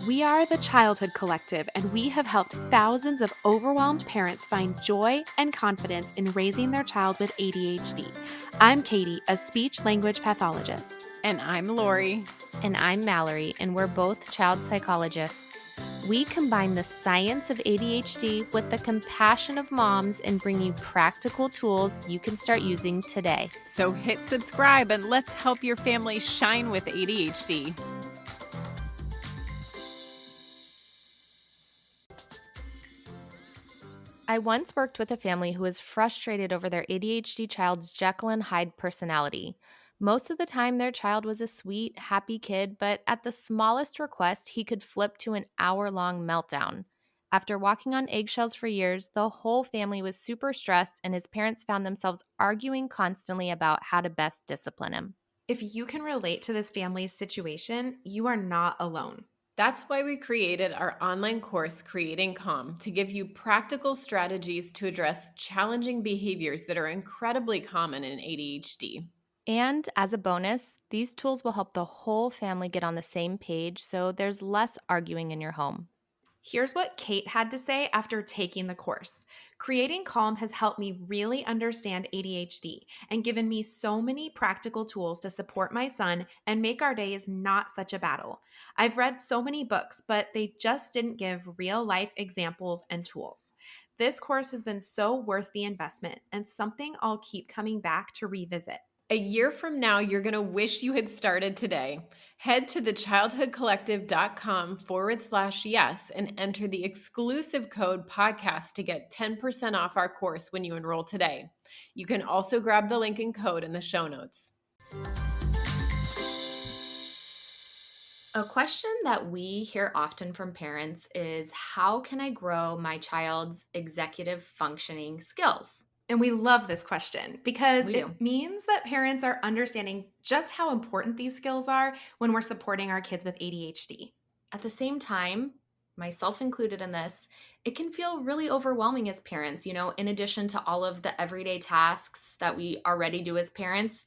We are the Childhood Collective, and we have helped thousands of overwhelmed parents find joy and confidence in raising their child with ADHD. I'm Katie, a speech language pathologist. And I'm Lori. And I'm Mallory, and we're both child psychologists. We combine the science of ADHD with the compassion of moms and bring you practical tools you can start using today. So hit subscribe and let's help your family shine with ADHD. I once worked with a family who was frustrated over their ADHD child's Jekyll and Hyde personality. Most of the time, their child was a sweet, happy kid, but at the smallest request, he could flip to an hour-long meltdown. After walking on eggshells for years, the whole family was super stressed, and his parents found themselves arguing constantly about how to best discipline him. If you can relate to this family's situation, you are not alone. That's why we created our online course, Creating Calm, to give you practical strategies to address challenging behaviors that are incredibly common in ADHD. And as a bonus, these tools will help the whole family get on the same page so there's less arguing in your home. Here's what Kate had to say after taking the course. Creating Calm has helped me really understand ADHD and given me so many practical tools to support my son and make our days not such a battle. I've read so many books, but they just didn't give real life examples and tools. This course has been so worth the investment and something I'll keep coming back to revisit. A year from now, you're going to wish you had started today. Head to thechildhoodcollective.com/yes and enter the exclusive code podcast to get 10% off our course when you enroll today. You can also grab the link and code in the show notes. A question that we hear often from parents is, how can I grow my child's executive functioning skills? And we love this question because We do. it means that parents are understanding just how important these skills are when we're supporting our kids with ADHD. At the same time, myself included in this, it can feel really overwhelming as parents, in addition to all of the everyday tasks that we already do as parents.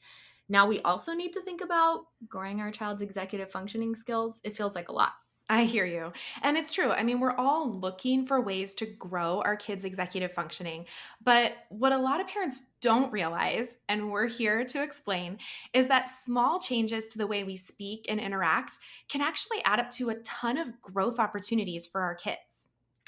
Now we also need to think about growing our child's executive functioning skills. It feels like a lot. I hear you. And it's true. I mean, we're all looking for ways to grow our kids' executive functioning. But what a lot of parents don't realize, and we're here to explain, is that small changes to the way we speak and interact can actually add up to a ton of growth opportunities for our kids.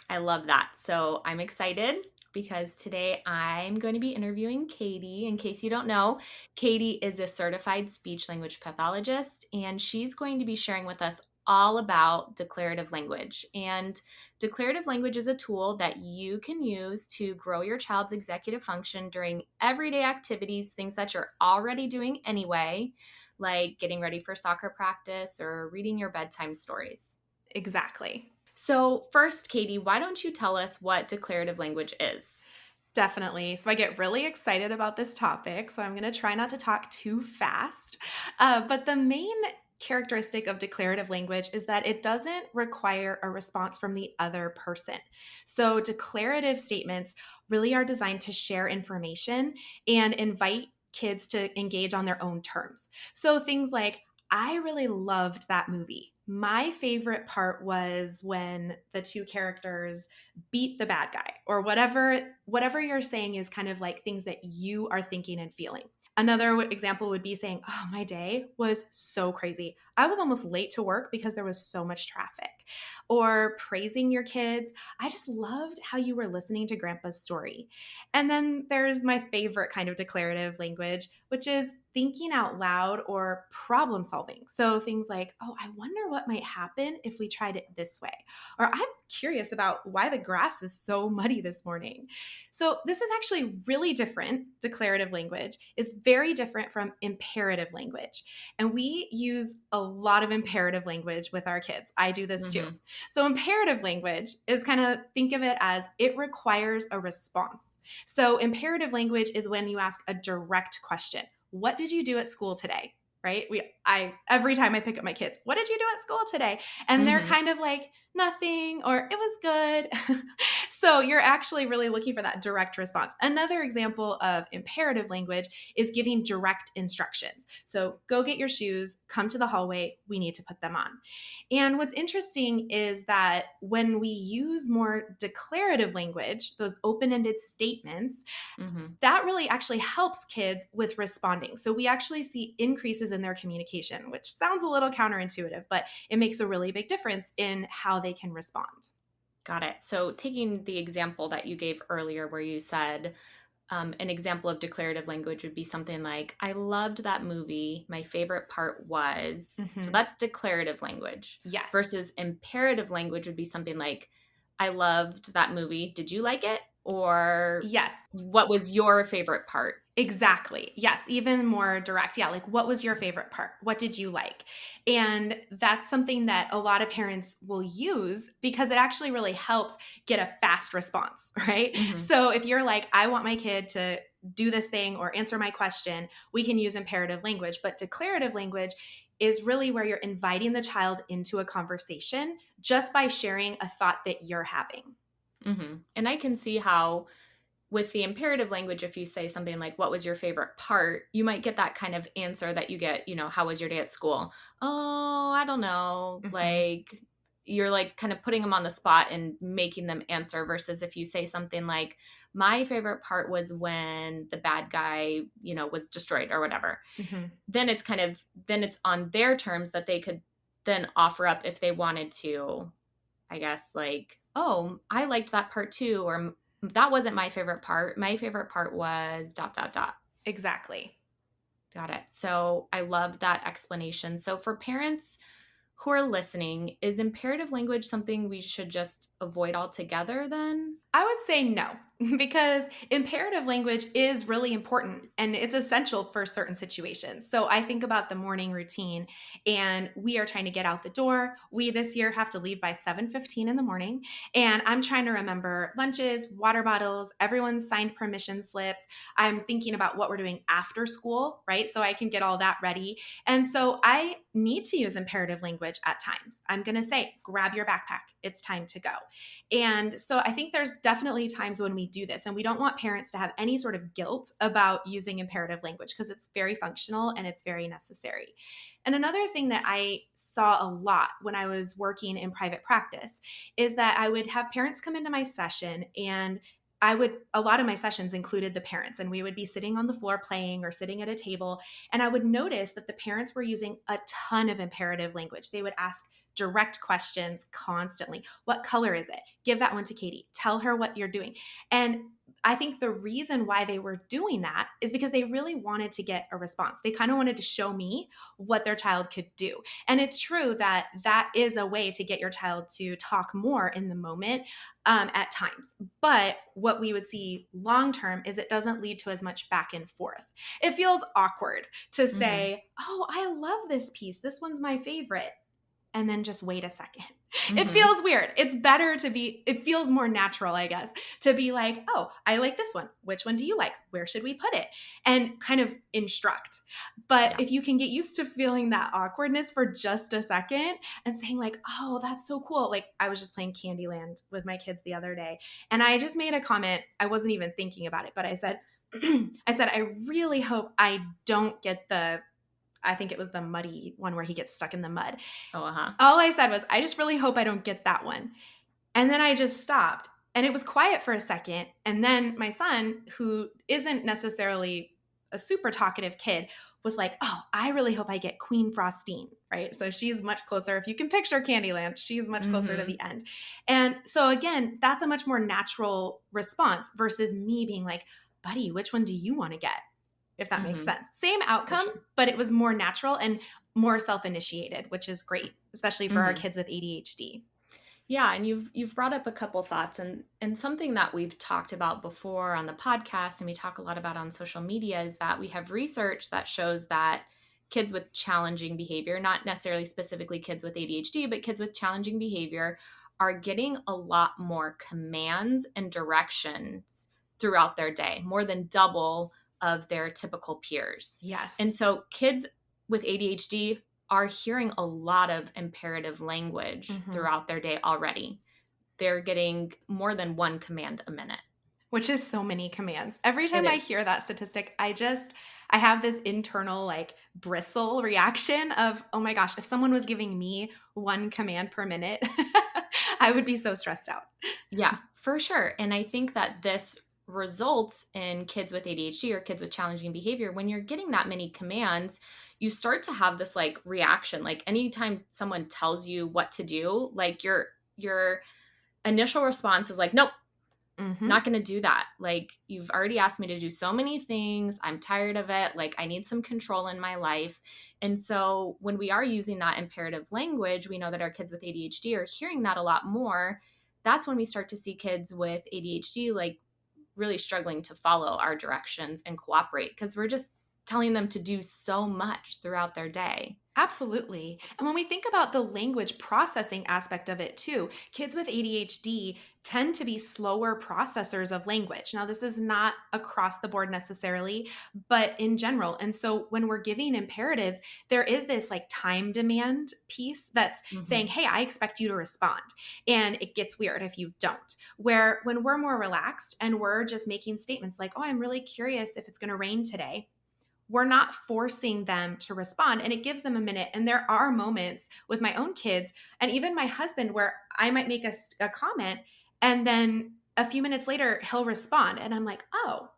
I love that. So I'm excited because today I'm going to be interviewing Katie. In case you don't know, Katie is a certified speech language pathologist, and she's going to be sharing with us all about declarative language. And declarative language is a tool that you can use to grow your child's executive function during everyday activities, things that you're already doing anyway, like getting ready for soccer practice or reading your bedtime stories. Exactly. So first, Katie, why don't you tell us what declarative language is? Definitely. So I get really excited about this topic, so I'm going to try not to talk too fast. But the main characteristic of declarative language is that it doesn't require a response from the other person. So declarative statements really are designed to share information and invite kids to engage on their own terms. So things like, I really loved that movie. My favorite part was when the two characters beat the bad guy, or whatever you're saying is kind of like things that you are thinking and feeling. Another example would be saying, oh, my day was so crazy. I was almost late to work because there was so much traffic. Or praising your kids. I just loved how you were listening to Grandpa's story. And then there's my favorite kind of declarative language, which is thinking out loud or problem solving. So things like, oh, I wonder what might happen if we tried it this way. Or I'm curious about why the grass is so muddy this morning. So this is actually really different. Declarative language is very different from imperative language. And we use a lot of imperative language with our kids. I do this too. So imperative language is kind of, think of it as it requires a response. So imperative language is when you ask a direct question. What did you do at school today? right? Every time I pick up my kids, what did you do at school today? And they're Mhm. kind of like, nothing, or it was good. So you're actually really looking for that direct response. Another example of imperative language is giving direct instructions. So go get your shoes, come to the hallway, we need to put them on. And what's interesting is that when we use more declarative language, those open-ended statements, Mhm. that really actually helps kids with responding. So we actually see increases in their communication, which sounds a little counterintuitive, but it makes a really big difference in how they can respond. Got it. So, taking the example that you gave earlier, where you said an example of declarative language would be something like, I loved that movie. My favorite part was. So, Mhm. that's declarative language. Yes. Versus imperative language would be something like, I loved that movie. Did you like it? Or Yes. what was your favorite part? Exactly. Yes, even more direct. Yeah, like what was your favorite part? What did you like? And that's something that a lot of parents will use because it actually really helps get a fast response, right? Hmm. So if you're like, I want my kid to do this thing or answer my question, we can use imperative language. But declarative language is really where you're inviting the child into a conversation just by sharing a thought that you're having. Hmm. And I can see how with the imperative language, if you say something like, what was your favorite part? You might get that kind of answer that you get, how was your day at school? Oh, I don't know. Mhm. Like, you're like kind of putting them on the spot and making them answer versus if you say something like, my favorite part was when the bad guy, was destroyed or whatever. Mhm. Then it's on their terms that they could then offer up if they wanted to, I guess, like, oh, I liked that part too, or that wasn't my favorite part. My favorite part was dot, dot, dot. Exactly. Got it. So I love that explanation. So for parents who are listening, is imperative language something we should just avoid altogether then? I would say no, because imperative language is really important and it's essential for certain situations. So I think about the morning routine and we are trying to get out the door. We this year have to leave by 7:15 in the morning and I'm trying to remember lunches, water bottles, everyone's signed permission slips. I'm thinking about what we're doing after school, right? So I can get all that ready. And so I need to use imperative language at times. I'm going to say, grab your backpack. It's time to go. And so I think there's definitely times when we do this, and we don't want parents to have any sort of guilt about using imperative language because it's very functional and it's very necessary. And another thing that I saw a lot when I was working in private practice is that I would have parents come into my session and a lot of my sessions included the parents, and we would be sitting on the floor playing or sitting at a table. And I would notice that the parents were using a ton of imperative language. They would ask direct questions constantly. What color is it? Give that one to Katie. Tell her what you're doing. And I think the reason why they were doing that is because they really wanted to get a response. They kind of wanted to show me what their child could do. And it's true that that is a way to get your child to talk more in the moment at times. But what we would see long term is it doesn't lead to as much back and forth. It feels awkward to Hmm. say, oh, I love this piece. This one's my favorite, and then just wait a second. It Hmm. feels weird. It's better to be, it feels more natural, I guess, to be like, oh, I like this one. Which one do you like? Where should we put it? And kind of instruct. But Yeah. if you can get used to feeling that awkwardness for just a second and saying, like, oh, that's so cool. Like, I was just playing Candyland with my kids the other day, and I just made a comment. I wasn't even thinking about it, but I said, I really hope I don't get I think it was the muddy one where he gets stuck in the mud. Oh, uh-huh. All I said was, I just really hope I don't get that one. And then I just stopped and it was quiet for a second. And then my son, who isn't necessarily a super talkative kid, was like, oh, I really hope I get Queen Frostine, right? So she's much closer. If you can picture Candyland, she's much closer to Hmm. the end. And so again, that's a much more natural response versus me being like, buddy, which one do you want to get? If that makes Hmm. sense. Same For outcome, sure. but it was more natural and more self-initiated, which is great, especially for our Hmm. kids with ADHD. Yeah, and you've brought up a couple thoughts and something that we've talked about before on the podcast and we talk a lot about on social media is that we have research that shows that kids with challenging behavior, not necessarily specifically kids with ADHD, but kids with challenging behavior are getting a lot more commands and directions throughout their day, more than double of their typical peers. And Yes. so kids with ADHD are hearing a lot of imperative language Mhm. throughout their day already. They're getting more than one command a minute. Which is so many commands. Every It time I is. hear that statistic, I have this internal like bristle reaction of, oh my gosh, if someone was giving me one command per minute, I would be so stressed out. Yeah, for sure. And I think that this results in kids with ADHD or kids with challenging behavior. When you're getting that many commands, you start to have this like reaction. Like anytime someone tells you what to do, like your initial response is like, nope, Mhm. not going to do that. Like, you've already asked me to do so many things. I'm tired of it. Like, I need some control in my life. And so, when we are using that imperative language, we know that our kids with ADHD are hearing that a lot more. That's when we start to see kids with ADHD, like, really struggling to follow our directions and cooperate because we're just telling them to do so much throughout their day. Absolutely. And when we think about the language processing aspect of it too, kids with ADHD tend to be slower processors of language. Now, this is not across the board necessarily, but in general. And so when we're giving imperatives, there is this like time demand piece that's saying, Hmm. hey, I expect you to respond. And it gets weird if you don't. Where when we're more relaxed and we're just making statements like, oh, I'm really curious if it's going to rain today, we're not forcing them to respond, and it gives them a minute. And there are moments with my own kids and even my husband where I might make a comment, and then a few minutes later he'll respond and I'm like, oh,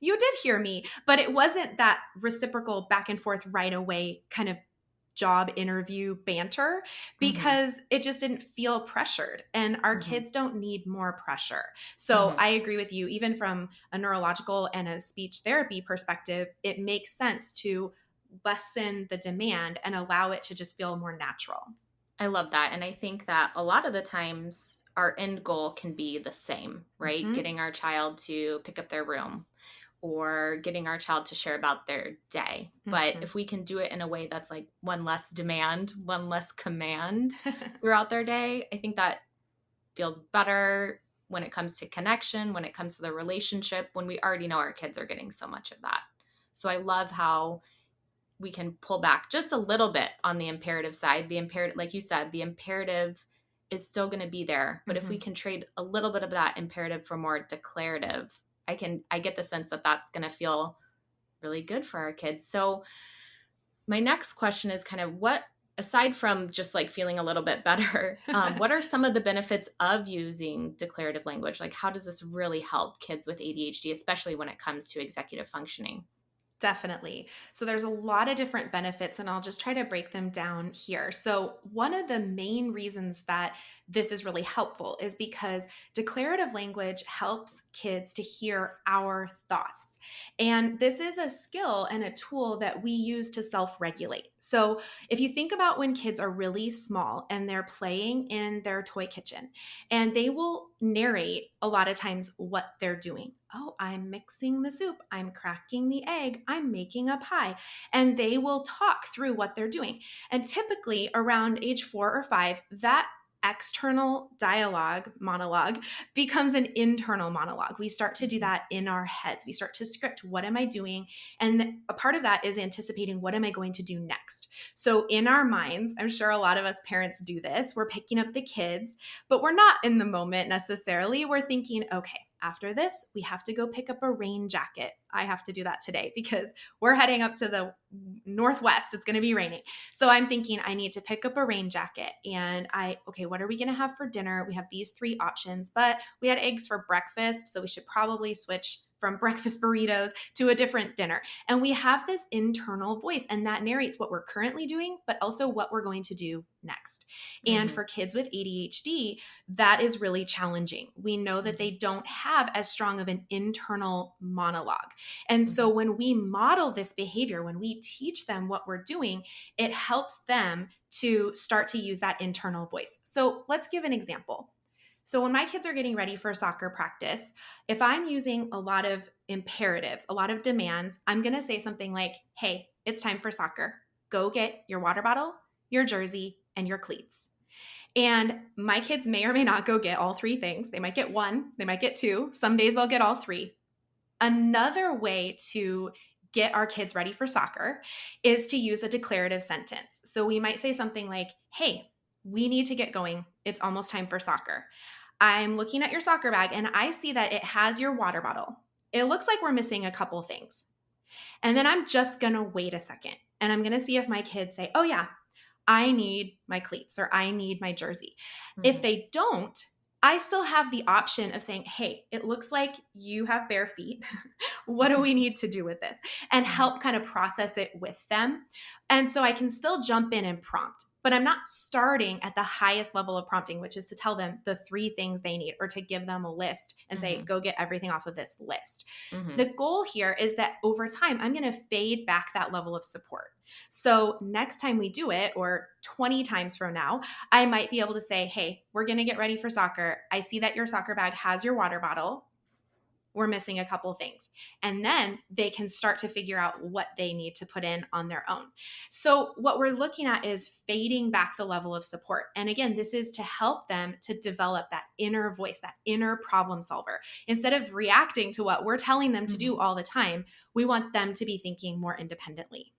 you did hear me. But it wasn't that reciprocal back and forth right away kind of job interview banter, Hmm. because it just didn't feel pressured, and our Hmm. kids don't need more pressure. So Hmm. I agree with you. Even from a neurological and a speech therapy perspective, it makes sense to lessen the demand and allow it to just feel more natural. I love that. And I think that a lot of the times our end goal can be the same, right? Hmm. Getting our child to pick up their room or getting our child to share about their day. But Hmm. if we can do it in a way that's like one less demand, one less command throughout their day, I think that feels better when it comes to connection, when it comes to the relationship, when we already know our kids are getting so much of that. So I love how we can pull back just a little bit on the imperative side. The imperative, like you said, the imperative is still going to be there. But if we Hmm. can trade a little bit of that imperative for more declarative, I get the sense that that's going to feel really good for our kids. So my next question is kind of what, aside from just like feeling a little bit better, what are some of the benefits of using declarative language? Like, how does this really help kids with ADHD, especially when it comes to executive functioning? Definitely. So there's a lot of different benefits, and I'll just try to break them down here. So, one of the main reasons that this is really helpful is because declarative language helps kids to hear our thoughts. And this is a skill and a tool that we use to self regulate. So, if you think about when kids are really small and they're playing in their toy kitchen, and they will narrate a lot of times what they're doing. Oh, I'm mixing the soup. I'm cracking the egg. I'm making a pie. And they will talk through what they're doing. And typically around age 4 or 5, that external monologue becomes an internal monologue. We start to do Mhm. that in our heads. We start to script, what am I doing? And a part of that is anticipating, what am I going to do next? So in our minds, I'm sure a lot of us parents do this. We're picking up the kids, but we're not in the moment necessarily. We're thinking, okay, after this, we have to go pick up a rain jacket. I have to do that today because we're heading up to the northwest. It's going to be raining. So I'm thinking I need to pick up a rain jacket. And okay, what are we going to have for dinner? We have these three options, but we had eggs for breakfast. So we should probably switch from breakfast burritos to a different dinner. And we have this internal voice, and that narrates what we're currently doing, but also what we're going to do next. And Mhm. for kids with ADHD, that is really challenging. We know that they Mhm. don't have as strong of an internal monologue. And so Mhm. when we model this behavior, when we teach them what we're doing, it helps them to start to use that internal voice. So let's give an example. So when my kids are getting ready for soccer practice, if I'm using a lot of imperatives, a lot of demands, I'm going to say something like, hey, it's time for soccer. Go get your water bottle, your jersey, and your cleats. And my kids may or may not go get all three things. They might get one, they might get two. Some days they'll get all three. Another way to get our kids ready for soccer is to use a declarative sentence. So we might say something like, hey, we need to get going. It's almost time for soccer. I'm looking at your soccer bag and I see that it has your water bottle. It looks like we're missing a couple things. And then I'm just going to wait a second and I'm going to see if my kids say, oh, yeah, I need my cleats or I need my jersey. If Mhm. they don't, I still have the option of saying, hey, it looks like you have bare feet. What do we need to do with this? And Mhm. help kind of process it with them. And so I can still jump in and prompt, but I'm not starting at the highest level of prompting, which is to tell them the 3 things they need or to give them a list and say, Mhm. go get everything off of this list. Mhm. The goal here is that over time, I'm going to fade back that level of support. So next time we do it, or 20 times from now, I might be able to say, hey, we're going to get ready for soccer. I see that your soccer bag has your water bottle. We're missing a couple things. And then they can start to figure out what they need to put in on their own. So, what we're looking at is fading back the level of support. And again, this is to help them to develop that inner voice, that inner problem solver. Instead of reacting to what we're telling them to do Mhm. all the time, we want them to be thinking more independently.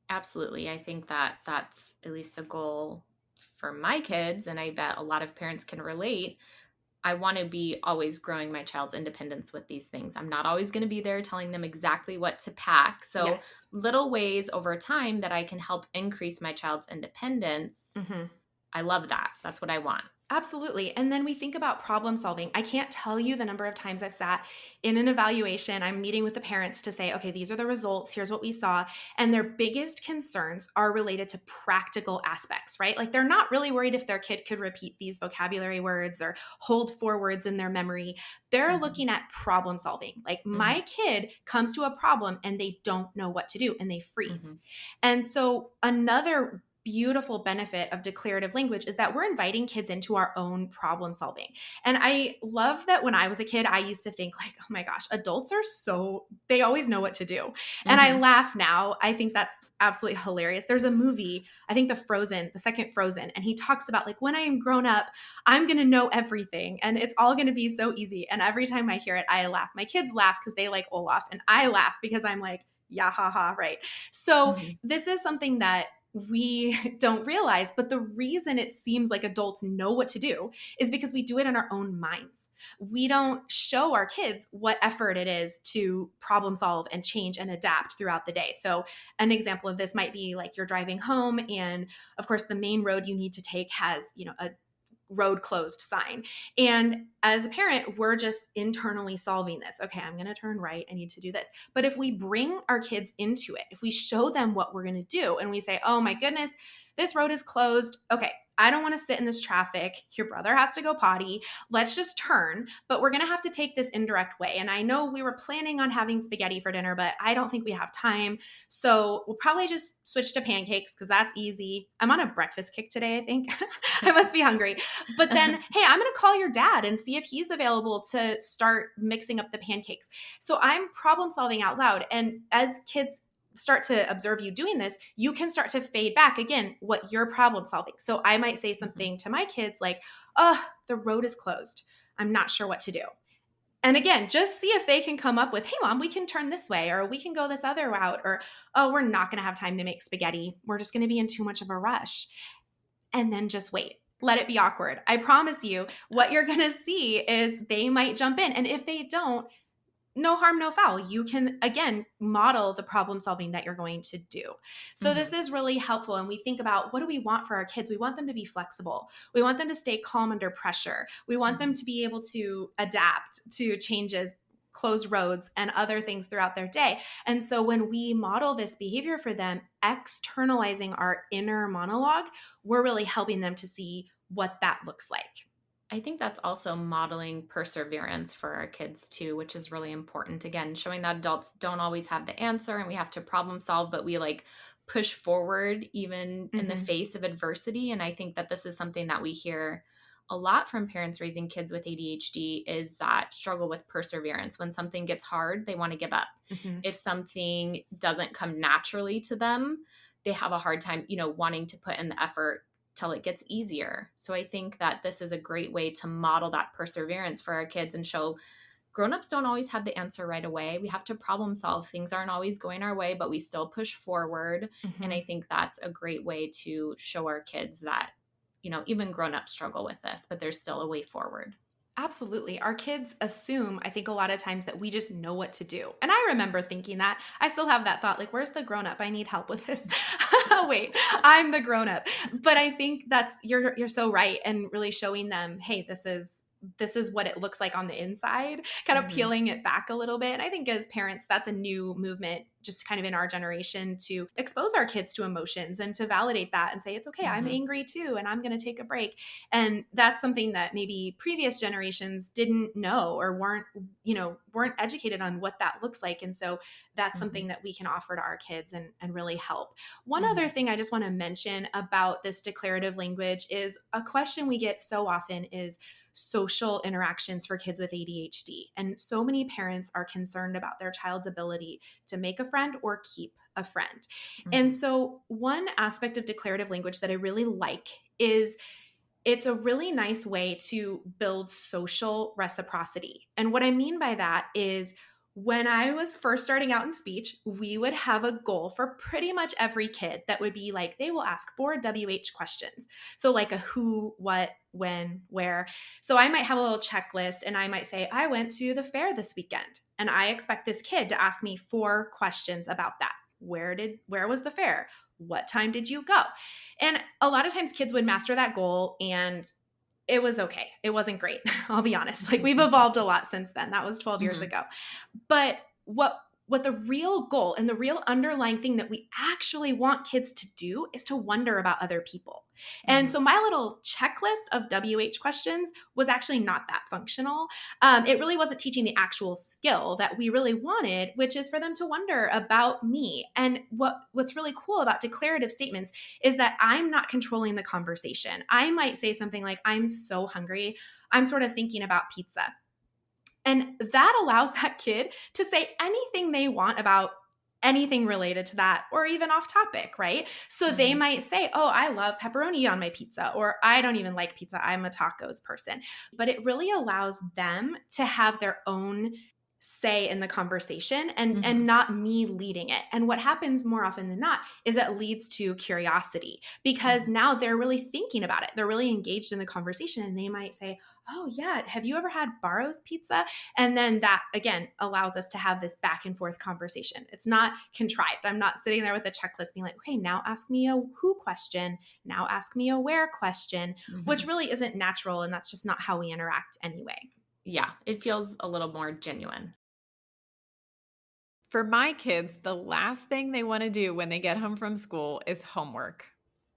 Absolutely. I think that that's at least a goal for my kids, and I bet a lot of parents can relate. I want to be always growing my child's independence with these things. I'm not always going to be there telling them exactly what to pack. So, Yes. little ways over time that I can help increase my child's independence. Mhm. I love that. That's what I want. Absolutely. And then we think about problem solving. I can't tell you the number of times I've sat in an evaluation. I'm meeting with the parents to say, okay, these are the results. Here's what we saw. And their biggest concerns are related to practical aspects, right? Like they're not really worried if their kid could repeat these vocabulary words or hold 4 words in their memory. They're Mhm. looking at problem solving. Like my Mhm. kid comes to a problem and they don't know what to do and they freeze. Mhm. And so another beautiful benefit of declarative language is that we're inviting kids into our own problem solving. And I love that when I was a kid, I used to think like, oh my gosh, adults are so, they always know what to do. And I Mhm. laugh now. I think that's absolutely hilarious. There's a movie, I think the second Frozen, and he talks about like, when I am grown up, I'm going to know everything and it's all going to be so easy. And every time I hear it, I laugh. My kids laugh because they like Olaf and I laugh because I'm like, yeah, haha, right. So Mhm. this is something that we don't realize, but the reason it seems like adults know what to do is because we do it in our own minds. We don't show our kids what effort it is to problem solve and change and adapt throughout the day. So, an example of this might be like you're driving home, and of course, the main road you need to take has, a road closed sign. And as a parent, we're just internally solving this. Okay, I'm going to turn right. I need to do this. But if we bring our kids into it, if we show them what we're going to do and we say, oh my goodness, this road is closed. Okay, I don't want to sit in this traffic. Your brother has to go potty. Let's just turn, but we're going to have to take this indirect way. And I know we were planning on having spaghetti for dinner, but I don't think we have time. So we'll probably just switch to pancakes because that's easy. I'm on a breakfast kick today, I think. I must be hungry. But then, hey, I'm going to call your dad and see if he's available to start mixing up the pancakes. So I'm problem solving out loud. And as kids start to observe you doing this, you can start to fade back again what you're problem solving. So I might say Mhm. something to my kids like, oh, the road is closed. I'm not sure what to do. And again, just see if they can come up with, hey, mom, we can turn this way, or we can go this other route, or, oh, we're not going to have time to make spaghetti. We're just going to be in too much of a rush. And then just wait. Let it be awkward. I promise you, what you're going to see is they might jump in. And if they don't, no harm, no foul. You can, again, model the problem solving that you're going to do. So, this Mhm. is really helpful. And we think about what do we want for our kids? We want them to be flexible. We want them to stay calm under pressure. We want them Mhm. to be able to adapt to changes, close roads, and other things throughout their day. And so, when we model this behavior for them, externalizing our inner monologue, we're really helping them to see what that looks like. I think that's also modeling perseverance for our kids too, which is really important. Again, showing that adults don't always have the answer and we have to problem solve, but we like push forward even in the Mhm. face of adversity. And I think that this is something that we hear a lot from parents raising kids with ADHD is that struggle with perseverance. When something gets hard, they want to give up. Mhm. If something doesn't come naturally to them, they have a hard time, wanting to put in the effort till it gets easier. So I think that this is a great way to model that perseverance for our kids and show grown-ups don't always have the answer right away. We have to problem solve. Things aren't always going our way, but we still push forward. And I Mhm. think that's a great way to show our kids that, even grown-ups struggle with this, but there's still a way forward. Absolutely. Our kids assume, I think, a lot of times that we just know what to do. And I remember thinking that. I still have that thought, like, where's the grown up? I need help with this. Wait, I'm the grown up. But I think that's you're so right, and really showing them, hey, this is what it looks like on the inside, kind of Mhm. peeling it back a little bit. And I think as parents, that's a new movement just kind of in our generation to expose our kids to emotions and to validate that and say, it's okay, I'm Mhm. angry too, and I'm going to take a break. And that's something that maybe previous generations didn't know or weren't educated on what that looks like. And so that's Mhm. something that we can offer to our kids and really help. One other Mhm. thing I just want to mention about this declarative language is a question we get so often is social interactions for kids with ADHD. And so many parents are concerned about their child's ability to make a friend or keep a friend. And Mhm. so, one aspect of declarative language that I really like is it's a really nice way to build social reciprocity. And what I mean by that is when I was first starting out in speech, we would have a goal for pretty much every kid that would be like, they will ask 4 WH questions. So, like a who, what, when, where. So, I might have a little checklist and I might say, I went to the fair this weekend. And I expect this kid to ask me 4 questions about that. Where was the fair? What time did you go? And a lot of times kids would master that goal and it was okay. It wasn't great. I'll be honest. Like we've evolved a lot since then. That was 12 years Mhm. ago. But what the real goal and the real underlying thing that we actually want kids to do is to wonder about other people. And Mhm. so my little checklist of WH questions was actually not that functional. It really wasn't teaching the actual skill that we really wanted, which is for them to wonder about me. And what's really cool about declarative statements is that I'm not controlling the conversation. I might say something like, I'm so hungry. I'm sort of thinking about pizza. And that allows that kid to say anything they want about anything related to that or even off topic, right? So they Mhm. might say, oh, I love pepperoni on my pizza, or I don't even like pizza. I'm a tacos person. But it really allows them to have their own say in the conversation and Mhm. not me leading it. And what happens more often than not is it leads to curiosity because Mhm. now they're really thinking about it. They're really engaged in the conversation and they might say, oh yeah, have you ever had Barro's pizza? And then that again allows us to have this back and forth conversation. It's not contrived. I'm not sitting there with a checklist being like, okay, now ask me a who question, now ask me a where question, which Mhm. really isn't natural. And that's just not how we interact anyway. Yeah, it feels a little more genuine. For my kids, the last thing they want to do when they get home from school is homework.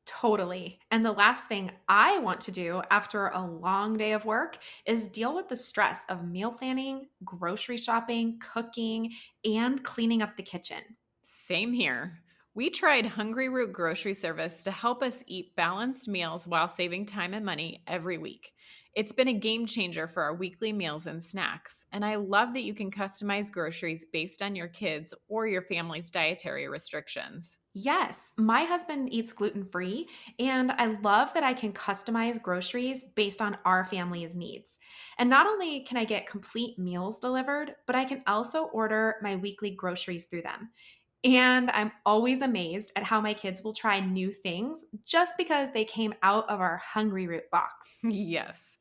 Totally. And the last thing I want to do after a long day of work is deal with the stress of meal planning, grocery shopping, cooking, and cleaning up the kitchen. Same here. We tried Hungry Root Grocery Service to help us eat balanced meals while saving time and money every week. It's been a game changer for our weekly meals and snacks, and I love that you can customize groceries based on your kids' or your family's dietary restrictions. Yes, my husband eats gluten free, and I love that I can customize groceries based on our family's needs. And not only can I get complete meals delivered, but I can also order my weekly groceries through them. And I'm always amazed at how my kids will try new things just because they came out of our Hungry Root box. Yes.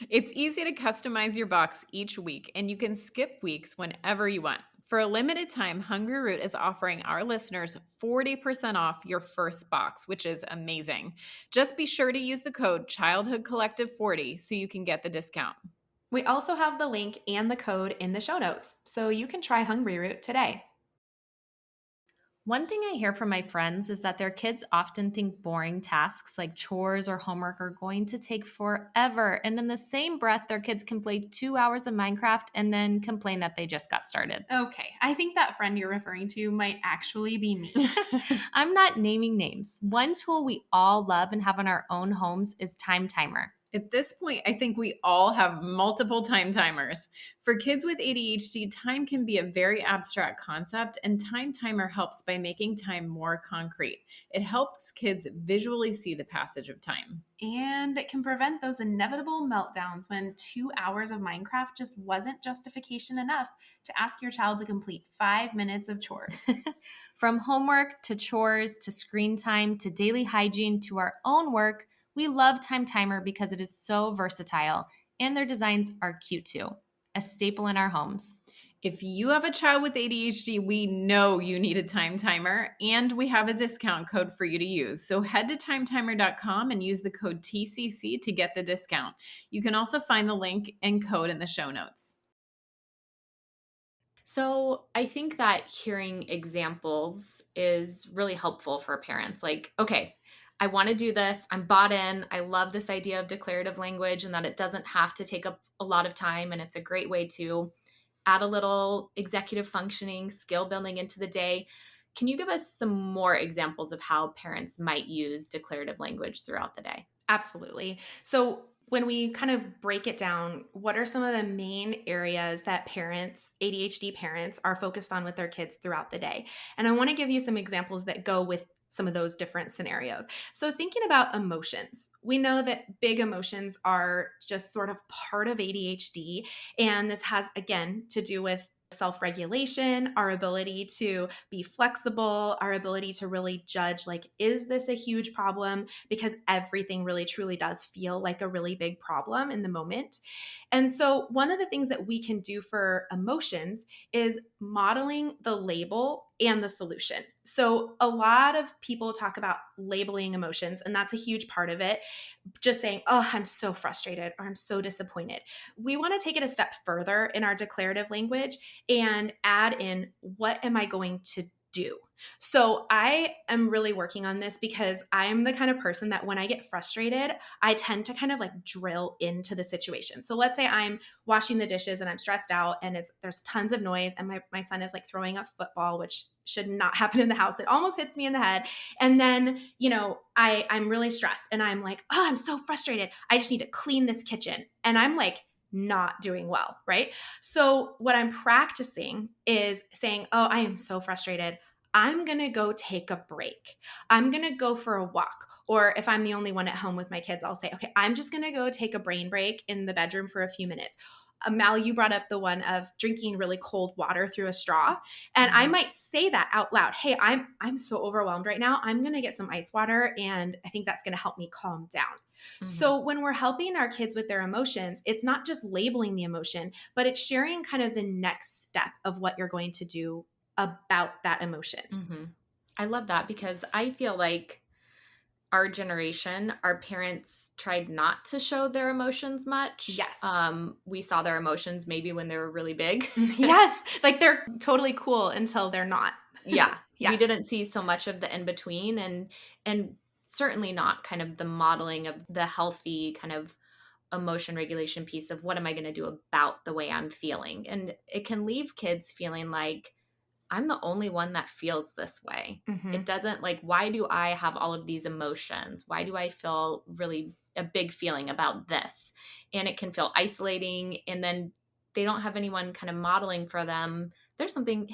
It's easy to customize your box each week, and you can skip weeks whenever you want. For a limited time, Hungry Root is offering our listeners 40% off your first box, which is amazing. Just be sure to use the code Childhood Collective 40 so you can get the discount. We also have the link and the code in the show notes, so you can try Hungry Root today. One thing I hear from my friends is that their kids often think boring tasks like chores or homework are going to take forever. And in the same breath, their kids can play 2 hours of Minecraft and then complain that they just got started. Okay, I think that friend you're referring to might actually be me. I'm not naming names. One tool we all love and have in our own homes is Time Timer. At this point, I think we all have multiple time timers. For kids with ADHD, time can be a very abstract concept, and time timer helps by making time more concrete. It helps kids visually see the passage of time. And it can prevent those inevitable meltdowns when 2 hours of Minecraft just wasn't justification enough to ask your child to complete 5 minutes of chores. From homework to chores to screen time to daily hygiene to our own work, we love Time Timer because it is so versatile and their designs are cute too. A staple in our homes. If you have a child with ADHD, we know you need a time timer, and we have a discount code for you to use. So head to timetimer.com and use the code TCC to get the discount. You can also find the link and code in the show notes. So I think that hearing examples is really helpful for parents. Like, okay, I want to do this. I'm bought in. I love this idea of declarative language and that it doesn't have to take up a lot of time. And it's a great way to add a little executive functioning, skill building into the day. Can you give us some more examples of how parents might use declarative language throughout the day? Absolutely. So, when we kind of break it down, what are some of the main areas that parents, ADHD parents, are focused on with their kids throughout the day? And I want to give you some examples that go with some of those different scenarios. So, thinking about emotions, we know that big emotions are just sort of part of ADHD. And this has, again, to do with self regulation, our ability to be flexible, our ability to really judge, like, is this a huge problem? Because everything really truly does feel like a really big problem in the moment. And so, one of the things that we can do for emotions is modeling the label and the solution. So, a lot of people talk about labeling emotions, and that's a huge part of it. Just saying, oh, I'm so frustrated or I'm so disappointed. We want to take it a step further in our declarative language and add in, what am I going to do? So I am really working on this because I'm the kind of person that when I get frustrated, I tend to kind of like drill into the situation. So let's say I'm washing the dishes and I'm stressed out and there's tons of noise and my son is like throwing a football, which should not happen in the house. It almost hits me in the head. And then, I'm really stressed and I'm like, oh, I'm so frustrated. I just need to clean this kitchen. And I'm like not doing well, right? So what I'm practicing is saying, oh, I am so frustrated. I'm going to go take a break. I'm going to go for a walk. Or if I'm the only one at home with my kids, I'll say, okay, I'm just going to go take a brain break in the bedroom for a few minutes. Mal, you brought up the one of drinking really cold water through a straw. And I might say that out loud. Hey, I'm so overwhelmed right now. I'm going to get some ice water and I think that's going to help me calm down. So when we're helping our kids with their emotions, it's not just labeling the emotion, but it's sharing kind of the next step of what you're going to do about that emotion. Mm-hmm. I love that because I feel like our generation, our parents tried not to show their emotions much. Yes. We saw their emotions maybe when they were really big. Yes. Like they're totally cool until they're not. Yeah. Yes. We didn't see so much of the in between and certainly not kind of the modeling of the healthy kind of emotion regulation piece of what am I going to do about the way I'm feeling. And it can leave kids feeling like I'm the only one that feels this way. Mm-hmm. It doesn't like, why do I have all of these emotions? Why do I feel really a big feeling about this? And it can feel isolating. And then they don't have anyone kind of modeling for them. There's something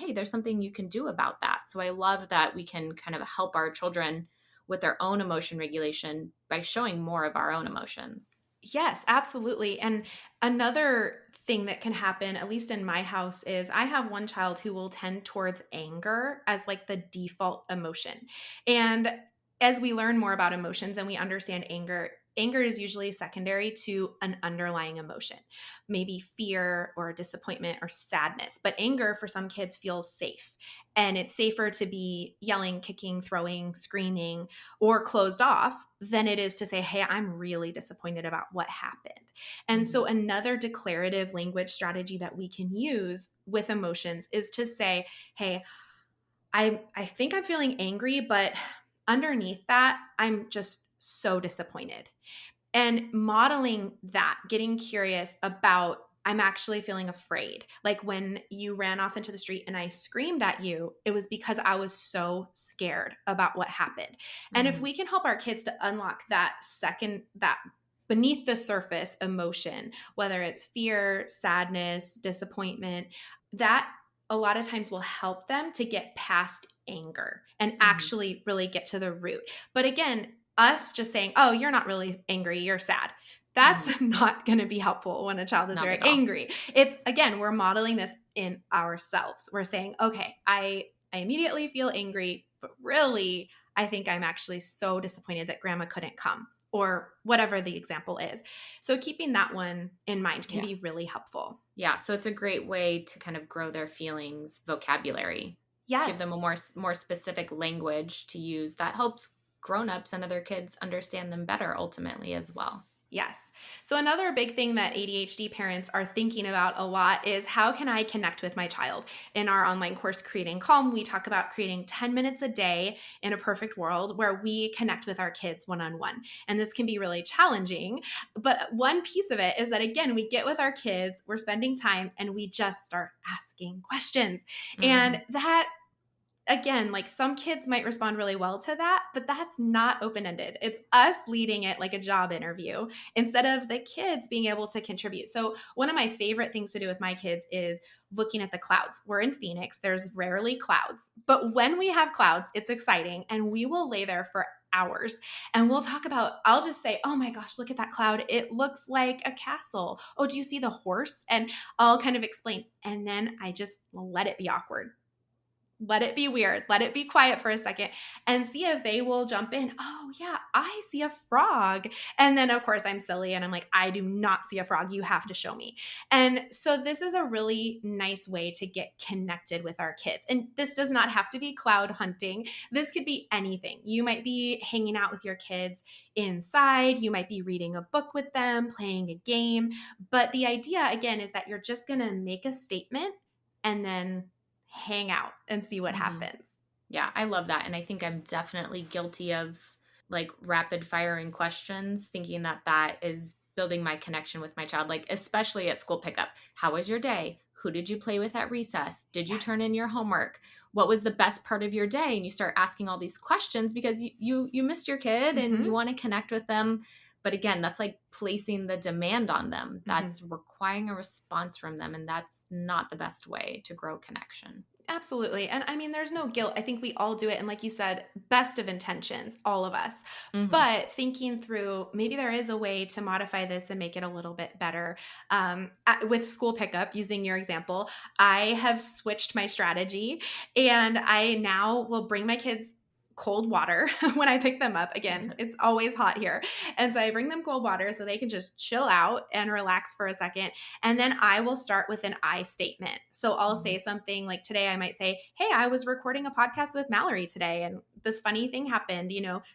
you can do about that. So I love that we can kind of help our children with their own emotion regulation by showing more of our own emotions. Yes, absolutely. And another thing that can happen, at least in my house, is I have one child who will tend towards anger as like the default emotion. And as we learn more about emotions and we understand anger, anger is usually secondary to an underlying emotion, maybe fear or disappointment or sadness. But anger for some kids feels safe. And it's safer to be yelling, kicking, throwing, screaming, or closed off than it is to say, hey, I'm really disappointed about what happened. And so another declarative language strategy that we can use with emotions is to say, hey, I think I'm feeling angry, but underneath that, I'm just so disappointed. And modeling that, getting curious about, I'm actually feeling afraid. Like when you ran off into the street and I screamed at you, it was because I was so scared about what happened. And if we can help our kids to unlock that beneath the surface emotion, whether it's fear, sadness, disappointment, that a lot of times will help them to get past anger and Mhm. actually really get to the root. But again, us just saying, oh, you're not really angry, you're sad. Mhm. That's not going to be helpful when a child is Not very at all. angry. It's again, we're modeling this in ourselves. We're saying, okay, I immediately feel angry, but really, I think I'm actually so disappointed that grandma couldn't come or whatever the example is. So keeping that one in mind can Yeah. be really helpful. Yeah, so it's a great way to kind of grow their feelings vocabulary. Give them a Yes. more specific language to use that helps grown-ups and other kids understand them better ultimately as well. Yes. So another big thing that ADHD parents are thinking about a lot is how can I connect with my child? In our online course, Creating Calm, we talk about creating 10 minutes a day in a perfect world where we connect with our kids one-on-one. And this can be really challenging. But one piece of it is that, again, we get with our kids, we're spending time, and we just start asking questions. And Mhm. that again, like some kids might respond really well to that, but that's not open ended. It's us leading it like a job interview instead of the kids being able to contribute. So, one of my favorite things to do with my kids is looking at the clouds. We're in Phoenix, there's rarely clouds, but when we have clouds, it's exciting and we will lay there for hours and we'll talk about I'll just say, "Oh my gosh, look at that cloud. It looks like a castle. Oh, do you see the horse?" And I'll kind of explain and then I just let it be awkward, let it be weird. Let it be quiet for a second and see if they will jump in. Oh, yeah, I see a frog. And then, of course, I'm silly and I'm like, I do not see a frog. You have to show me. And so, this is a really nice way to get connected with our kids. And this does not have to be cloud hunting. This could be anything. You might be hanging out with your kids inside, you might be reading a book with them, playing a game. But the idea, again, is that you're just going to make a statement and then hang out and see what Mhm. happens. Yeah, I love that, and I think I'm definitely guilty of, like, rapid firing questions, thinking that that is building my connection with my child, like, especially at school pickup. "How was your day? Who did you play with at recess? Did you turn in Yes. your homework? What was the best part of your day?" And you start asking all these questions because you missed your kid and you Mhm. wanna connect with them, but again, that's, like, placing the demand on them. Mhm. That's requiring a response from them, and that's not the best way to grow connection. Absolutely. And I mean, there's no guilt. I think we all do it. And like you said, best of intentions, all of us. Mhm. But thinking through, maybe there is a way to modify this and make it a little bit better. With school pickup, using your example, I have switched my strategy and I now will bring my kids cold water when I pick them up. Again, it's always hot here. And so I bring them cold water so they can just chill out and relax for a second. And then I will start with an I statement. So I'll Mhm. say something like today, I might say, "Hey, I was recording a podcast with Mallory today, and this funny thing happened.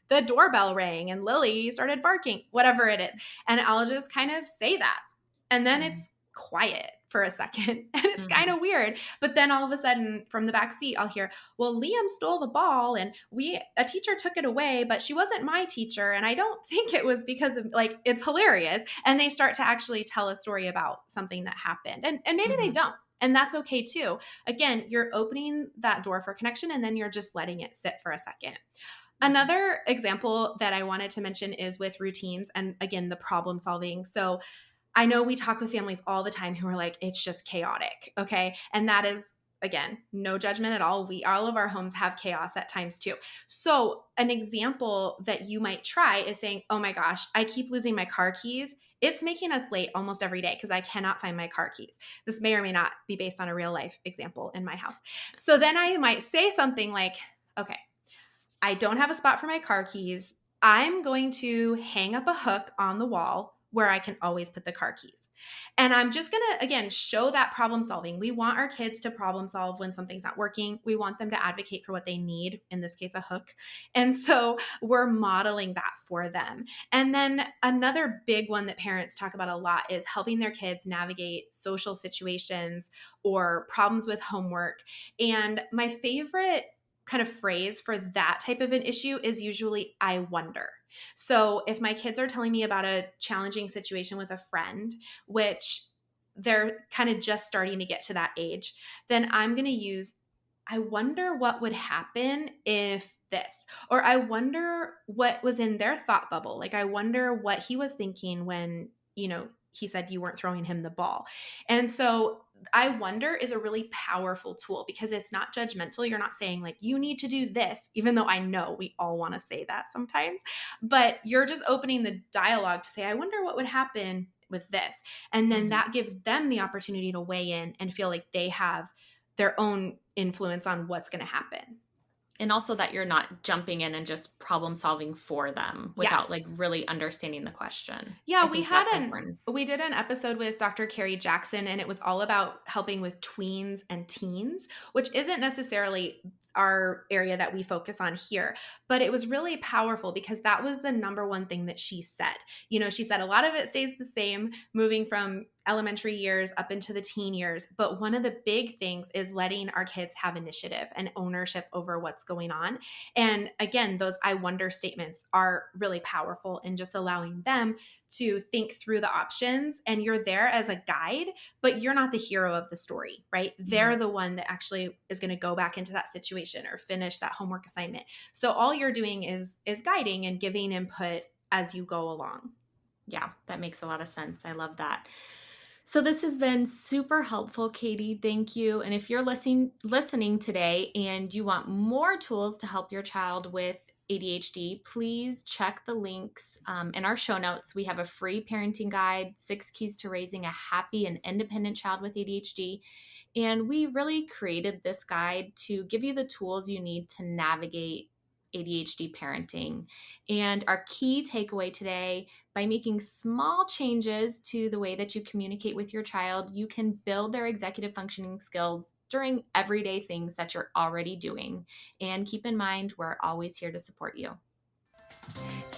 The doorbell rang and Lily started barking, whatever it is." And I'll just kind of say that. And then Mhm. it's quiet for a second. And it's kind Mhm. of weird. But then all of a sudden, from the back seat, I'll hear, "Well, Liam stole the ball and a teacher took it away, but she wasn't my teacher. And I don't think it was because of like, it's hilarious." And they start to actually tell a story about something that happened. And maybe they Mhm. don't. And that's okay too. Again, you're opening that door for connection and then you're just letting it sit for a second. Mhm. Another example that I wanted to mention is with routines and again, the problem solving. So I know we talk with families all the time who are like, it's just chaotic. Okay. And that is, again, no judgment at all. All of our homes have chaos at times too. So, an example that you might try is saying, "Oh my gosh, I keep losing my car keys. It's making us late almost every day because I cannot find my car keys." This may or may not be based on a real life example in my house. So, then I might say something like, "Okay, I don't have a spot for my car keys. I'm going to hang up a hook on the wall where I can always put the car keys." And I'm just going to, again, show that problem solving. We want our kids to problem solve when something's not working. We want them to advocate for what they need, in this case, a hook. And so we're modeling that for them. And then another big one that parents talk about a lot is helping their kids navigate social situations or problems with homework. And my favorite kind of phrase for that type of an issue is usually "I wonder." So if my kids are telling me about a challenging situation with a friend, which they're kind of just starting to get to that age, then I'm going to use, "I wonder what would happen if this. Or I wonder what was in their thought bubble. Like, I wonder what he was thinking when, he said you weren't throwing him the ball. And so I wonder is a really powerful tool because it's not judgmental. You're not saying like, you need to do this, even though I know we all want to say that sometimes, but you're just opening the dialogue to say, I wonder what would happen with this. And then that gives them the opportunity to weigh in and feel like they have their own influence on what's going to happen. And also that you're not jumping in and just problem solving for them without like really understanding the question. Yeah, we did an episode with Dr. Carrie Jackson, and it was all about helping with tweens and teens, which isn't necessarily our area that we focus on here, but it was really powerful because that was the number one thing that she said. She said a lot of it stays the same moving from elementary years up into the teen years, but one of the big things is letting our kids have initiative and ownership over what's going on. And again, those I wonder statements are really powerful in just allowing them to think through the options, and you're there as a guide, but you're not the hero of the story, right? They're the one that actually is going to go back into that situation or finish that homework assignment. So all you're doing is guiding and giving input as you go along. Yeah, that makes a lot of sense. I love that. So this has been super helpful, Katie. Thank you. And if you're listening today and you want more tools to help your child with ADHD, please check the links in our show notes. We have a free parenting guide, 6 Keys to Raising a Happy and Independent Child with ADHD. And we really created this guide to give you the tools you need to navigate ADHD parenting. And our key takeaway today, by making small changes to the way that you communicate with your child, you can build their executive functioning skills during everyday things that you're already doing. And keep in mind, we're always here to support you.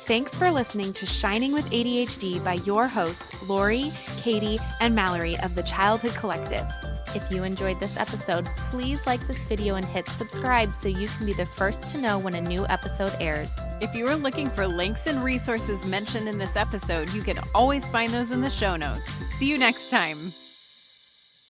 Thanks for listening to Shining with ADHD by your hosts, Lori, Katie, and Mallory of the Childhood Collective. If you enjoyed this episode, please like this video and hit subscribe so you can be the first to know when a new episode airs. If you are looking for links and resources mentioned in this episode, you can always find those in the show notes. See you next time.